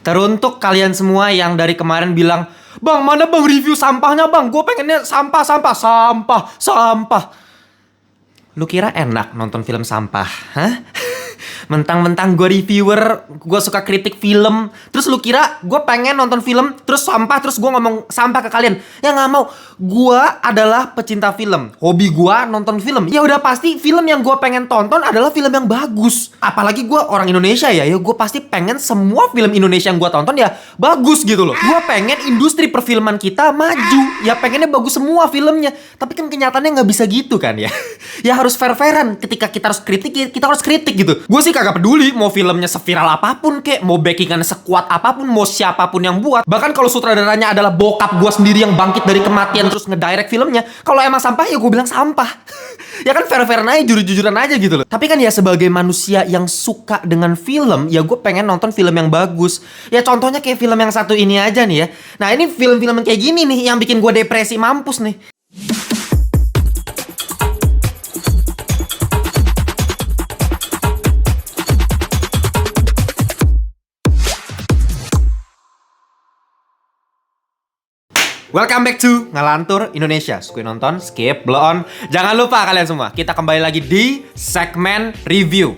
Teruntuk kalian semua yang dari kemarin bilang, "Bang, mana bang review sampahnya bang? Gue pengennya sampah, sampah, sampah, sampah." Lu kira enak nonton film sampah? Hah? Mentang-mentang gue reviewer, gue suka kritik film, terus lu kira gue pengen nonton film, terus sampah, terus gue ngomong sampah ke kalian? Ya nggak mau. Gue adalah pecinta film. Hobi gue nonton film. Ya udah pasti film yang gue pengen tonton adalah film yang bagus. Apalagi gue orang Indonesia ya gue pasti pengen semua film Indonesia yang gue tonton ya bagus gitu loh. Gue pengen industri perfilman kita maju. Ya pengennya bagus semua filmnya. Tapi kan kenyataannya nggak bisa gitu kan ya. Ya harus fair-fairan. Ketika kita harus kritik, kita harus kritik gitu. Gue sih kagak peduli mau filmnya seviral apapun kek, mau backingan sekuat apapun, mau siapapun yang buat. Bahkan kalau sutradaranya adalah bokap gue sendiri yang bangkit dari kematian terus ngedirect filmnya, kalau emang sampah ya gue bilang sampah. Ya kan fair-fairan aja, jujur-jujuran aja gitu loh. Tapi kan ya sebagai manusia yang suka dengan film, ya gue pengen nonton film yang bagus. Ya contohnya kayak film yang satu ini aja nih ya. Nah ini film-film yang kayak gini nih yang bikin gue depresi mampus nih. Welcome back to Ngelantur Indonesia. Skip nonton, skip, blow on. Jangan lupa kalian semua, kita kembali lagi di segmen review.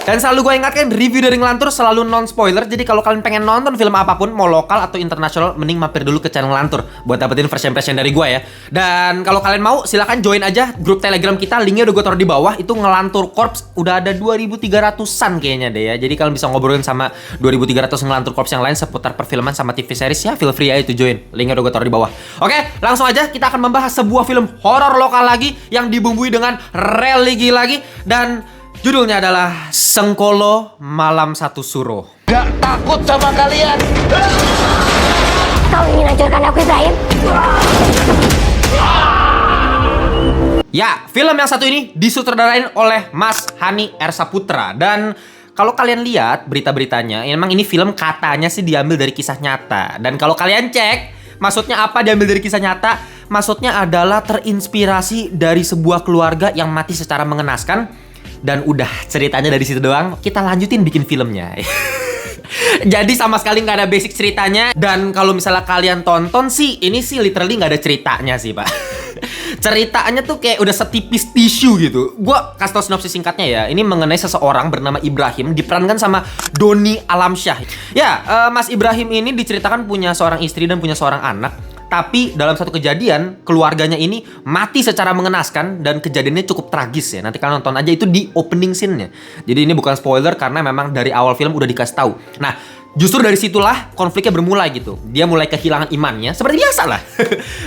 Dan selalu gue ingatkan, review dari Ngelantur selalu non-spoiler. Jadi kalau kalian pengen nonton film apapun, mau lokal atau internasional, mending mampir dulu ke channel Ngelantur buat dapetin first impression dari gue ya. Dan kalau kalian mau, silahkan join aja grup Telegram kita. Linknya udah gue taruh di bawah. Itu Ngelantur Corps. Udah ada 2.300-an kayaknya deh ya. Jadi kalian bisa ngobrolin sama 2.300 Ngelantur Corps yang lain seputar perfilman sama TV series ya. Feel free aja itu join. Linknya udah gue taruh di bawah. Oke, langsung aja kita akan membahas sebuah film horor lokal lagi yang dibumbui dengan religi lagi. Dan judulnya adalah Sengkolo Malam Satu Suro. Gak takut sama kalian. Kau ingin hancurkan aku, Ibrahim? Ya, film yang satu ini disutradarain oleh Mas Hani R. Saputra. Dan kalau kalian lihat berita-beritanya, emang ini film katanya sih diambil dari kisah nyata. Dan kalau kalian cek, maksudnya apa diambil dari kisah nyata? Maksudnya adalah terinspirasi dari sebuah keluarga yang mati secara mengenaskan. Dan udah ceritanya dari situ doang. Kita lanjutin bikin filmnya. Jadi sama sekali nggak ada basic ceritanya. Dan kalau misalnya kalian tonton sih, ini sih literally nggak ada ceritanya sih pak. Ceritanya tuh kayak udah setipis tisu gitu. Gua kasih tau sinopsis singkatnya ya. Ini mengenai seseorang bernama Ibrahim, diperankan sama Doni Alamsyah. Ya, Mas Ibrahim ini diceritakan punya seorang istri dan punya seorang anak. Tapi dalam satu kejadian, keluarganya ini mati secara mengenaskan dan kejadiannya cukup tragis ya. Nanti kalian nonton aja itu di opening scene-nya. Jadi ini bukan spoiler karena memang dari awal film udah dikasih tahu. Nah, justru dari situlah konfliknya bermulai gitu. Dia mulai kehilangan imannya, seperti biasa lah.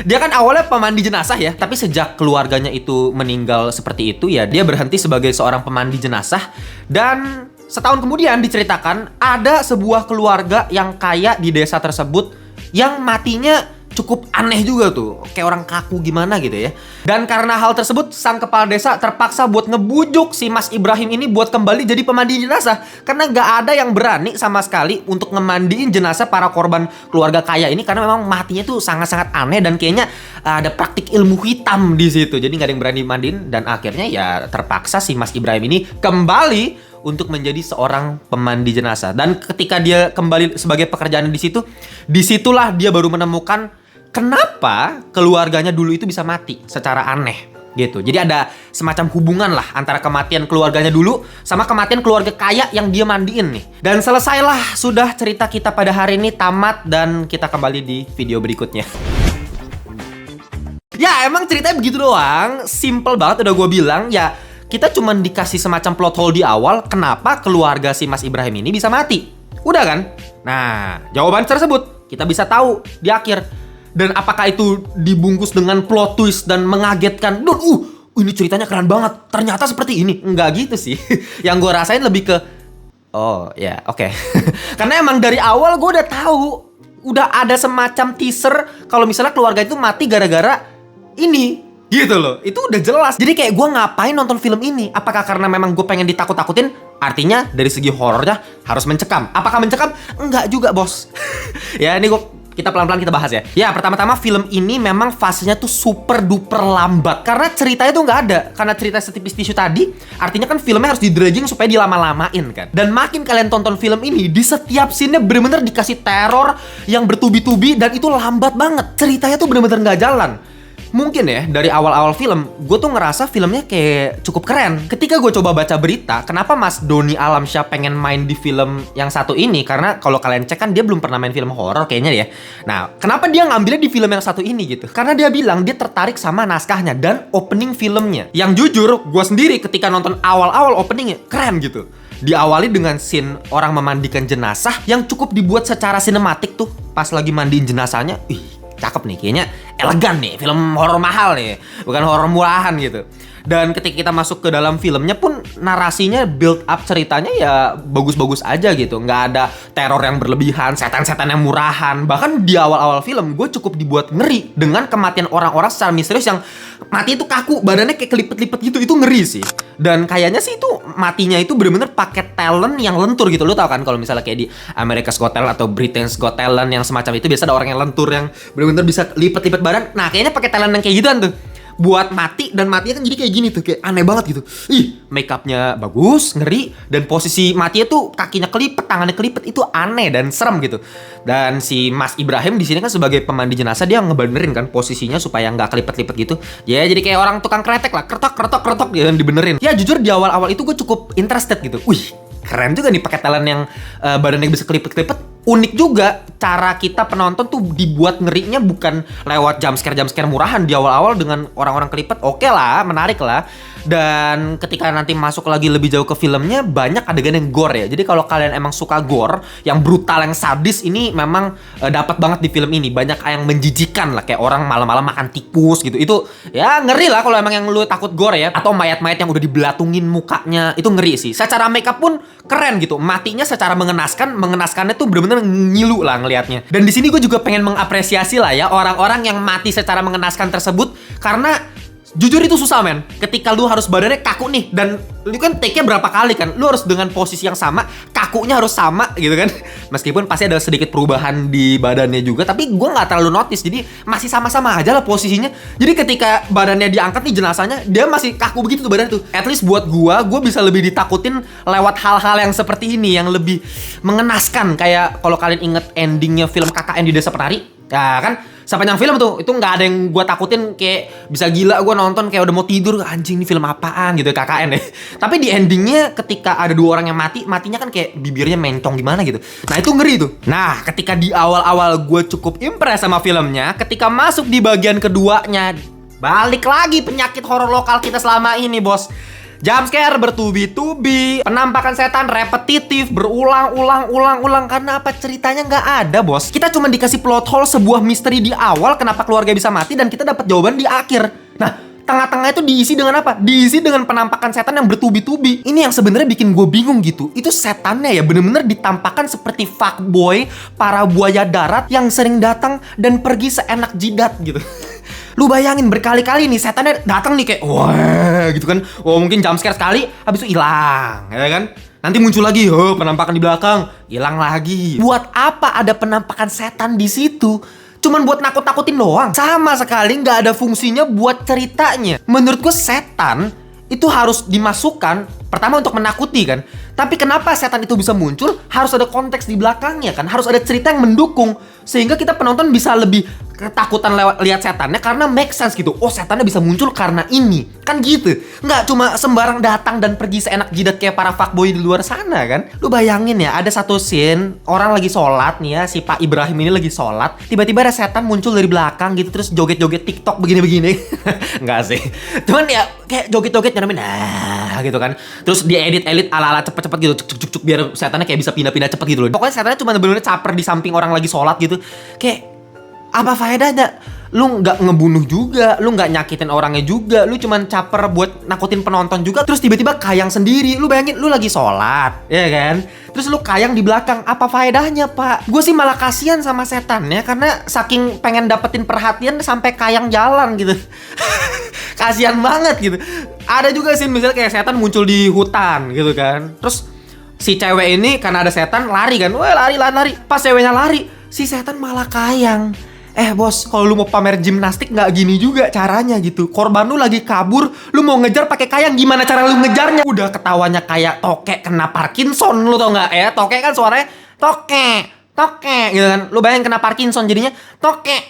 Dia kan awalnya pemandi jenazah ya, tapi sejak keluarganya itu meninggal seperti itu ya, dia berhenti sebagai seorang pemandi jenazah. Dan setahun kemudian diceritakan ada sebuah keluarga yang kaya di desa tersebut yang matinya cukup aneh juga tuh, kayak orang kaku gimana gitu ya. Dan karena hal tersebut, sang kepala desa terpaksa buat ngebujuk si Mas Ibrahim ini buat kembali jadi pemandi jenazah. Karena gak ada yang berani sama sekali untuk ngemandiin jenazah para korban keluarga kaya ini. Karena memang matinya tuh sangat-sangat aneh dan kayaknya ada praktik ilmu hitam di situ. Jadi gak ada yang berani mandiin dan akhirnya ya terpaksa si Mas Ibrahim ini kembali untuk menjadi seorang pemandi jenazah. Dan ketika dia kembali sebagai pekerjaan di situ, disitulah dia baru menemukan kenapa keluarganya dulu itu bisa mati secara aneh gitu. Jadi ada semacam hubungan lah antara kematian keluarganya dulu sama kematian keluarga kaya yang dia mandiin nih. Dan selesailah sudah cerita kita pada hari ini, tamat, dan kita kembali di video berikutnya. Ya emang ceritanya begitu doang, simple banget udah gue bilang ya. Kita cuma dikasih semacam plot hole di awal kenapa keluarga si Mas Ibrahim ini bisa mati. Udah kan? Nah, jawaban tersebut kita bisa tahu di akhir. Dan apakah itu dibungkus dengan plot twist dan mengagetkan? Ini ceritanya keren banget. Ternyata seperti ini. Enggak gitu sih. Yang gue rasain lebih ke, oh ya oke. Karena emang dari awal gue udah tahu. Udah ada semacam teaser kalau misalnya keluarga itu mati gara-gara ini. Gitu loh. Itu udah jelas. Jadi kayak gue ngapain nonton film ini? Apakah karena memang gue pengen ditakut-takutin? Artinya dari segi horornya harus mencekam. Apakah mencekam? Enggak juga bos. Ya ini gue kita pelan-pelan kita bahas ya. Ya, pertama-tama film ini memang fasenya tuh super duper lambat. Karena ceritanya tuh nggak ada. Karena cerita setipis tisu tadi, artinya kan filmnya harus di-dragging supaya dilama-lamain kan. Dan makin kalian tonton film ini, di setiap scene-nya bener-bener dikasih teror yang bertubi-tubi dan itu lambat banget. Ceritanya tuh bener-bener nggak jalan. Mungkin ya, dari awal-awal film, gue tuh ngerasa filmnya kayak cukup keren. Ketika gue coba baca berita, kenapa Mas Doni Alamsyah pengen main di film yang satu ini? Karena kalau kalian cek kan dia belum pernah main film horor kayaknya ya. Nah, kenapa dia ngambilnya di film yang satu ini gitu? Karena dia bilang dia tertarik sama naskahnya dan opening filmnya. Yang jujur, gue sendiri ketika nonton awal-awal openingnya, keren gitu. Diawali dengan scene orang memandikan jenazah yang cukup dibuat secara sinematik tuh. Pas lagi mandiin jenazahnya, cakep nih, kayaknya elegan nih, film horor mahal nih, bukan horor murahan gitu. Dan ketika kita masuk ke dalam filmnya pun narasinya, build up ceritanya ya bagus-bagus aja gitu. Nggak ada teror yang berlebihan, setan-setan yang murahan. Bahkan di awal-awal film gue cukup dibuat ngeri dengan kematian orang-orang secara misterius yang mati itu kaku, badannya kayak kelipet-lipet gitu. Itu ngeri sih. Dan kayaknya sih itu matinya itu bener-bener pakai talent yang lentur gitu. Lo tau kan kalau misalnya kayak di America's Got Talent atau Britain's Got Talent yang semacam itu, biasa ada orang yang lentur yang bener-bener bisa lipet-lipet badan. Nah, kayaknya pakai talent yang kayak gituan tuh. Buat mati, dan matinya kan jadi kayak gini tuh, kayak aneh banget gitu. Make upnya bagus, ngeri, dan posisi matinya tuh kakinya kelipet, tangannya kelipet, itu aneh dan serem gitu. Dan si Mas Ibrahim di sini kan sebagai pemandi jenazah, dia ngebenerin kan posisinya supaya nggak kelipet-lipet gitu. Ya jadi kayak orang tukang kretek lah, kretok dan dibenerin. Ya jujur di awal-awal itu gue cukup interested gitu. Keren juga nih pakai talent yang badannya bisa kelipet-kelipet. Unik juga cara kita penonton tuh dibuat ngerinya bukan lewat jump scare murahan di awal-awal dengan orang-orang kelipet. Oke lah, menarik lah. Dan ketika nanti masuk lagi lebih jauh ke filmnya, banyak adegan yang gore ya. Jadi kalau kalian emang suka gore, yang brutal, yang sadis, ini memang dapat banget di film ini. Banyak yang menjijikan lah, kayak orang malam-malam makan tikus gitu. Itu ya ngeri lah kalau emang yang lu takut gore ya. Atau mayat-mayat yang udah dibelatungin mukanya, itu ngeri sih. Secara makeup pun keren gitu. Matinya secara mengenaskannya tuh bener-bener ngilu lah ngelihatnya. Dan di sini gue juga pengen mengapresiasi lah ya orang-orang yang mati secara mengenaskan tersebut, karena jujur itu susah men. Ketika lu harus badannya kaku nih, dan lu kan take-nya berapa kali kan, lu harus dengan posisi yang sama, kakunya harus sama gitu kan. Meskipun pasti ada sedikit perubahan di badannya juga, tapi gue nggak terlalu notice, jadi masih sama-sama aja lah posisinya. Jadi ketika badannya diangkat nih jenazahnya, dia masih kaku begitu tuh badan tuh. At least buat gue bisa lebih ditakutin lewat hal-hal yang seperti ini, yang lebih mengenaskan. Kayak kalau kalian inget endingnya film KKN di Desa Penari, ya kan, sepanjang film tuh itu nggak ada yang gue takutin. Kayak bisa gila gue nonton kayak udah mau tidur, anjing ini film apaan gitu KKN ya. Tapi di endingnya ketika ada dua orang yang matinya kan kayak bibirnya mencong gimana gitu. Nah itu ngeri tuh. Nah ketika di awal-awal gue cukup impress sama filmnya, ketika masuk di bagian keduanya, balik lagi penyakit horor lokal kita selama ini bos. Jump scare bertubi-tubi, penampakan setan repetitif, berulang-ulang. Karena apa? Ceritanya nggak ada, bos. Kita cuma dikasih plot hole sebuah misteri di awal kenapa keluarga bisa mati, dan kita dapat jawaban di akhir. Nah, tengah-tengah itu diisi dengan apa? Diisi dengan penampakan setan yang bertubi-tubi. Ini yang sebenarnya bikin gue bingung gitu. Itu setannya ya bener-bener ditampakkan seperti fuckboy, para buaya darat yang sering datang dan pergi seenak jidat gitu. Lu bayangin berkali-kali nih setannya datang nih kayak wah gitu kan. Wah mungkin jump scare sekali, habis itu hilang, ya kan? Nanti muncul lagi, penampakan di belakang, hilang lagi. Buat apa ada penampakan setan di situ? Cuman buat nakut-nakutin doang. Sama sekali nggak ada fungsinya buat ceritanya. Menurut gue setan itu harus dimasukkan pertama untuk menakuti kan. Tapi kenapa setan itu bisa muncul? Harus ada konteks di belakangnya kan. Harus ada cerita yang mendukung, sehingga kita penonton bisa lebih ketakutan lewat lihat setannya karena make sense gitu. Oh setannya bisa muncul karena ini. Kan gitu. Nggak cuma sembarang datang dan pergi seenak jidat kayak para fuckboy di luar sana kan. Lu bayangin ya, ada satu scene orang lagi sholat nih ya, si Pak Ibrahim ini lagi sholat, tiba-tiba ada setan muncul dari belakang gitu, terus joget-joget TikTok begini-begini. Nggak sih. Cuman ya kayak joget-joget nyaramin gitu kan. Terus diedit-edit ala-ala cepet-cepet gitu, cuk biar setannya kayak bisa pindah-pindah cepet gitu loh. Pokoknya setannya cuma bener-bener caper di samping orang lagi sholat gitu. Kayak apa faedahnya? Lu nggak ngebunuh juga, lu nggak nyakitin orangnya juga, lu cuman caper buat nakutin penonton juga. Terus tiba-tiba kayang sendiri. Lu bayangin, lu lagi sholat, ya kan? Terus lu kayang di belakang, apa faedahnya pak? Gue sih malah kasihan sama setannya karena saking pengen dapetin perhatian sampai kayang jalan gitu. Kasihan banget gitu. Ada juga sih misalnya kayak setan muncul di hutan gitu kan. Terus si cewek ini karena ada setan lari kan, wah lari. Pas ceweknya lari, si setan malah kayang. Bos, kalau lu mau pamer gimnastik nggak gini juga caranya gitu. Korban lu lagi kabur, lu mau ngejar pakai kayang, gimana cara lu ngejarnya? Udah ketawanya kayak tokek kena Parkinson, lu tau nggak ya? Tokek kan suaranya tokek gitu kan. Lu bayangin kena Parkinson jadinya tokek.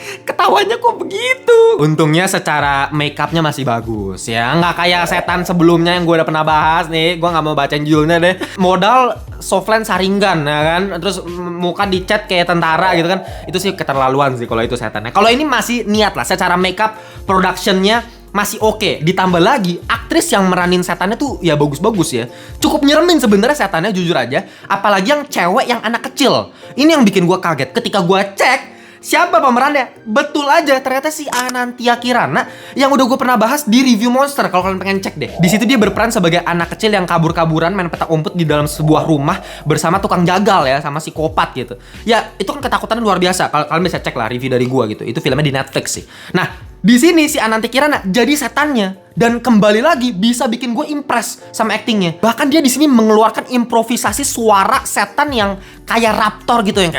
Ketawanya kok begitu. Untungnya secara make upnya masih bagus ya, nggak kayak setan sebelumnya yang gue udah pernah bahas nih. Gue nggak mau bacain judulnya deh. Modal softline saringan ya kan, terus muka dicat kayak tentara gitu kan. Itu sih keterlaluan sih kalau itu setannya. Kalau ini masih niat lah, secara make up productionnya masih oke. Ditambah lagi aktris yang meranin setannya tuh ya bagus-bagus ya. Cukup nyeremin sebenarnya setannya, jujur aja. Apalagi yang cewek yang anak kecil. Ini yang bikin gue kaget ketika gue cek siapa pemerannya. Betul aja, ternyata si Anantia Kirana yang udah gue pernah bahas di review Monster. Kalau kalian pengen cek deh, di situ dia berperan sebagai anak kecil yang kabur-kaburan main petak umpet di dalam sebuah rumah bersama tukang jagal ya, sama psikopat gitu. Ya itu kan ketakutannya luar biasa. Kalau kalian bisa cek lah review dari gue gitu. Itu filmnya di Netflix sih. Nah, di sini si Anantia Kirana jadi setannya, dan kembali lagi bisa bikin gue impress sama actingnya. Bahkan dia di sini mengeluarkan improvisasi suara setan yang kayak raptor gitu, yang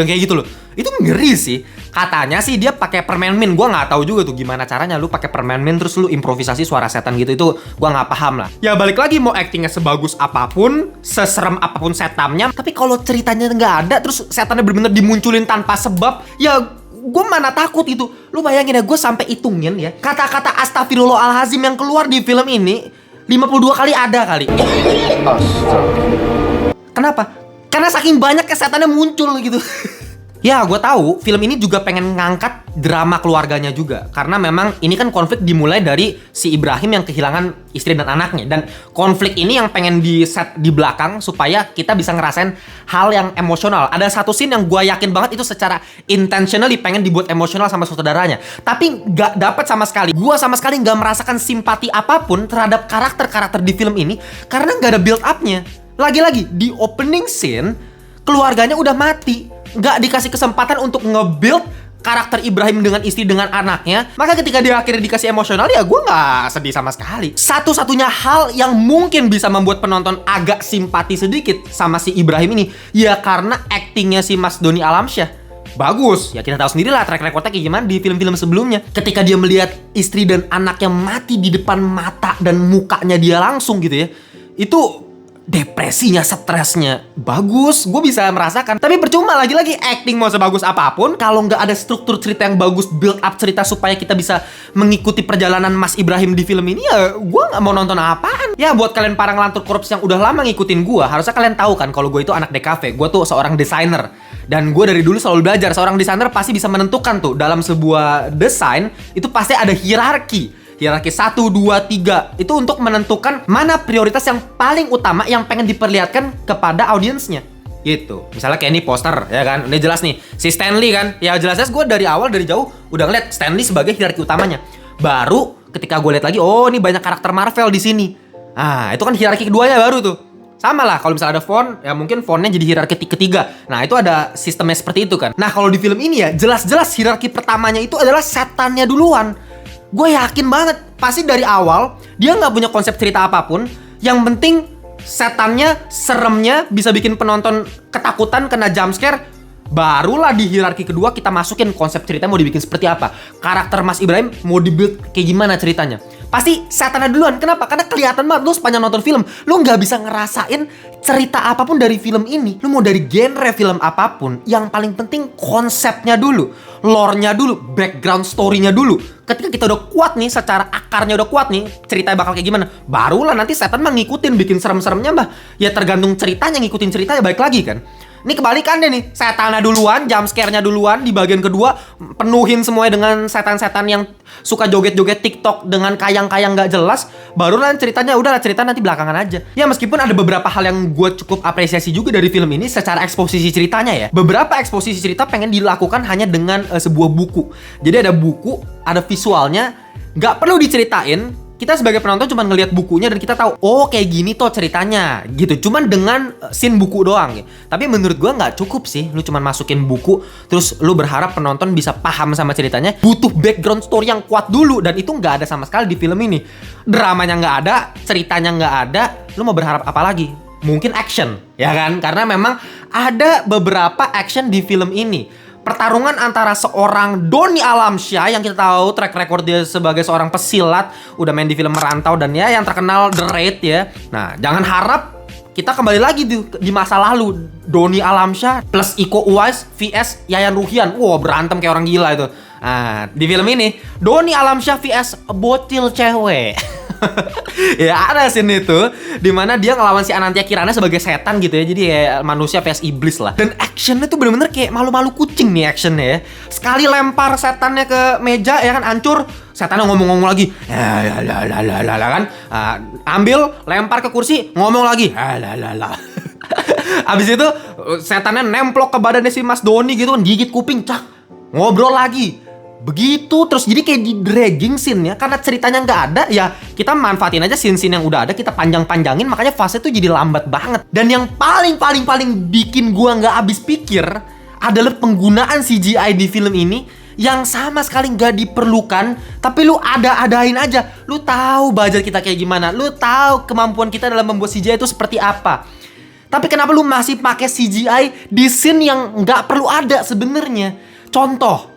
kayak gitu loh. Itu ngeri sih. Katanya sih dia pakai permen mint. Gue nggak tahu juga tuh gimana caranya lu pakai permen mint terus lu improvisasi suara setan gitu. Itu gue nggak paham lah. Ya balik lagi, mau actingnya sebagus apapun, seserem apapun setannya, tapi kalau ceritanya nggak ada, terus setannya bener-bener dimunculin tanpa sebab, ya gue mana takut itu. Lu bayangin ya, gue sampai hitungin ya, kata-kata astagfirullahalazim yang keluar di film ini 52 kali ada kali. Kenapa? Karena saking banyak setannya muncul gitu. Ya, gue tahu film ini juga pengen ngangkat drama keluarganya juga. Karena memang ini kan konflik dimulai dari si Ibrahim yang kehilangan istri dan anaknya. Dan konflik ini yang pengen di set di belakang supaya kita bisa ngerasain hal yang emosional. Ada satu scene yang gue yakin banget itu secara intentionally pengen dibuat emosional sama saudaranya. Tapi gak dapet sama sekali. Gue sama sekali gak merasakan simpati apapun terhadap karakter-karakter di film ini karena gak ada build up-nya. Lagi-lagi, di opening scene, keluarganya udah mati. Gak dikasih kesempatan untuk nge-build karakter Ibrahim dengan istri, dengan anaknya. Maka ketika dia akhirnya dikasih emosional, ya gue gak sedih sama sekali. Satu-satunya hal yang mungkin bisa membuat penonton agak simpati sedikit sama si Ibrahim ini, ya karena aktingnya si Mas Doni Alamsyah bagus. Ya kita tahu sendiri lah track recordnya kayak gimana di film-film sebelumnya. Ketika dia melihat istri dan anaknya mati di depan mata dan mukanya dia langsung gitu ya, itu depresinya, stresnya bagus, gue bisa merasakan. Tapi percuma, lagi-lagi acting mau sebagus apapun kalau nggak ada struktur cerita yang bagus, build up cerita supaya kita bisa mengikuti perjalanan Mas Ibrahim di film ini, ya gue nggak mau nonton apaan. Ya buat kalian para ngelantur korupsi yang udah lama ngikutin gue, harusnya kalian tahu kan kalau gue itu anak DKV. Gue tuh seorang desainer, dan gue dari dulu selalu belajar seorang desainer pasti bisa menentukan tuh dalam sebuah desain itu pasti ada hierarki 1, 2, 3. Itu untuk menentukan mana prioritas yang paling utama yang pengen diperlihatkan kepada audiensnya gitu. Misalnya kayak ini poster ya kan, udah jelas nih si Stanley kan. Ya jelas gue dari awal, dari jauh udah ngeliat Stanley sebagai hierarki utamanya. Baru ketika gue lihat lagi, oh ini banyak karakter Marvel di sini. Ah, itu kan hierarki keduanya baru tuh. Sama lah kalau misalnya ada font, ya mungkin fontnya jadi hierarki ketiga. Nah itu ada sistemnya seperti itu kan. Nah kalau di film ini ya jelas-jelas hierarki pertamanya itu adalah setannya duluan. Gue yakin banget pasti dari awal dia nggak punya konsep cerita apapun. Yang penting setannya, seremnya bisa bikin penonton ketakutan, kena jump scare. Barulah di hierarki kedua kita masukin konsep cerita mau dibikin seperti apa. Karakter Mas Ibrahim mau dibuild kayak gimana ceritanya. Pasti setannya duluan. Kenapa? Karena kelihatan banget lu sepanjang nonton film, lu nggak bisa ngerasain cerita apapun dari film ini. Lu mau dari genre film apapun, yang paling penting konsepnya dulu, lore-nya dulu, background story-nya dulu. Ketika kita udah kuat nih, secara akarnya udah kuat nih, ceritanya bakal kayak gimana, barulah nanti setan mah ngikutin, bikin serem-seremnya mah ya tergantung ceritanya, ngikutin ceritanya balik lagi kan. Ini kebalikannya nih, setannya duluan, jump scare-nya duluan, di bagian kedua penuhin semuanya dengan setan-setan yang suka joget-joget TikTok dengan kayang-kayang gak jelas. Baru lah ceritanya, udahlah cerita nanti belakangan aja. Ya meskipun ada beberapa hal yang gue cukup apresiasi juga dari film ini secara eksposisi ceritanya ya. Beberapa eksposisi cerita pengen dilakukan hanya dengan sebuah buku. Jadi ada buku, ada visualnya, gak perlu diceritain. Kita sebagai penonton cuma ngelihat bukunya dan kita tahu, oh kayak gini toh ceritanya gitu. Cuman dengan scene buku doang gitu. Tapi menurut gua nggak cukup sih. Lu cuma masukin buku, terus lu berharap penonton bisa paham sama ceritanya. Butuh background story yang kuat dulu, dan itu nggak ada sama sekali di film ini. Dramanya nggak ada, ceritanya nggak ada. Lu mau berharap apa lagi? mungkin action, ya kan? Karena memang ada beberapa action di film ini. Pertarungan antara seorang Donny Alamsyah yang kita tahu track record dia sebagai seorang pesilat, udah main di film Merantau dan ya yang terkenal The Raid ya. Nah, jangan harap kita kembali lagi di masa lalu. Donny Alamsyah plus Iko Uwais vs Yayan Ruhian. Wow, berantem kayak orang gila itu. Nah, di film ini Donny Alamsyah vs bocil cewek. Ya ada scene itu dimana dia ngelawan si Anantia Kirana sebagai setan gitu ya. Jadi ya manusia vs iblis lah. Dan actionnya tuh bener-bener kayak malu-malu kucing nih actionnya ya. Sekali lempar setannya ke meja ya kan hancur, setannya ngomong-ngomong lagi kan. Ambil lempar ke kursi ngomong lagi abis itu setannya nemplok ke badannya si Mas Doni gitu kan, gigit kuping, cak, ngobrol lagi. Begitu terus, jadi kayak di dragging scene ya. Karena ceritanya nggak ada, ya kita manfaatin aja scene-scene yang udah ada, kita panjang-panjangin, makanya fase tuh jadi lambat banget. Dan yang paling bikin gua nggak habis pikir adalah penggunaan CGI di film ini yang sama sekali nggak diperlukan, tapi lu ada-adain aja. Lu tahu budget kita kayak gimana, lu tahu kemampuan kita dalam membuat CGI itu seperti apa. Tapi kenapa lu masih pakai CGI di scene yang nggak perlu ada sebenarnya? Contoh,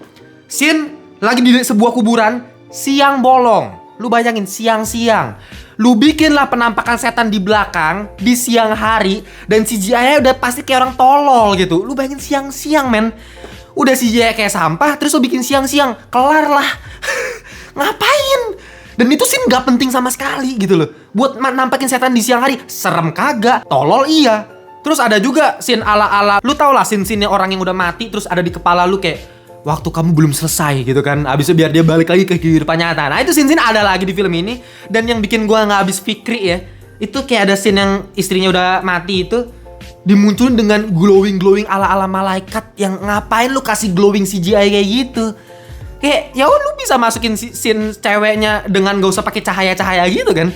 scene lagi di sebuah kuburan, siang bolong. Lu bayangin siang-siang. Lu bikinlah penampakan setan di belakang di siang hari dan CGI-nya udah pasti kayak orang tolol gitu. Lu bayangin siang-siang, men. Udah CGI kayak sampah, terus lu bikin siang-siang. Kelar lah. Ngapain? Dan itu scene gak penting sama sekali gitu loh. Buat nampakin setan di siang hari, serem kagak, tolol iya. Terus ada juga scene ala-ala, lu tau lah scene-scene orang yang udah mati terus ada di kepala lu kayak, waktu kamu belum selesai gitu kan. Abis itu biar dia balik lagi ke kehidupan nyata. Nah itu scene-scene ada lagi di film ini. Dan yang bikin gua gak habis fikri ya, itu kayak ada scene yang istrinya udah mati itu dimunculin dengan glowing ala-ala malaikat. Yang ngapain lu kasih glowing CGI kayak gitu? Kayak ya lu bisa masukin scene ceweknya dengan gak usah pakai cahaya-cahaya gitu kan.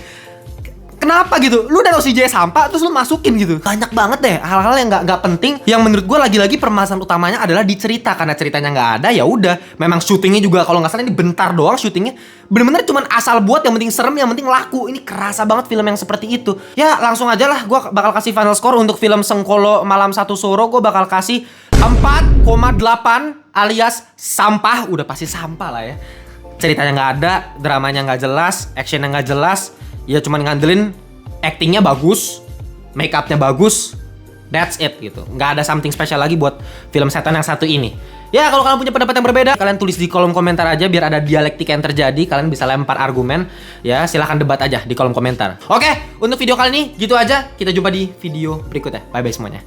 Kenapa gitu? Lu udah tau CGI sampah terus lu masukin gitu. Banyak banget deh hal-hal yang nggak penting. Yang menurut gue lagi-lagi permasalahan utamanya adalah di cerita. Karena ceritanya nggak ada, ya udah. Memang syutingnya juga kalau nggak salah ini bentar doang syutingnya. Bener-bener cuman asal buat, yang penting serem, yang penting laku. Ini kerasa banget film yang seperti itu. Ya langsung aja lah, gue bakal kasih final score untuk film Sengkolo Malam Satu Suro. Gue bakal kasih 4,8 alias sampah. Udah pasti sampah lah ya. Ceritanya nggak ada, dramanya nggak jelas, actionnya nggak jelas. Ya cuman ngandelin actingnya bagus, make upnya bagus, that's it gitu. Nggak ada something special lagi buat film setan yang satu ini. Ya kalau kalian punya pendapat yang berbeda, kalian tulis di kolom komentar aja biar ada dialektika yang terjadi. Kalian bisa lempar argumen. Ya silahkan debat aja di kolom komentar. Oke, untuk video kali ini gitu aja. Kita jumpa di video berikutnya. Bye bye semuanya.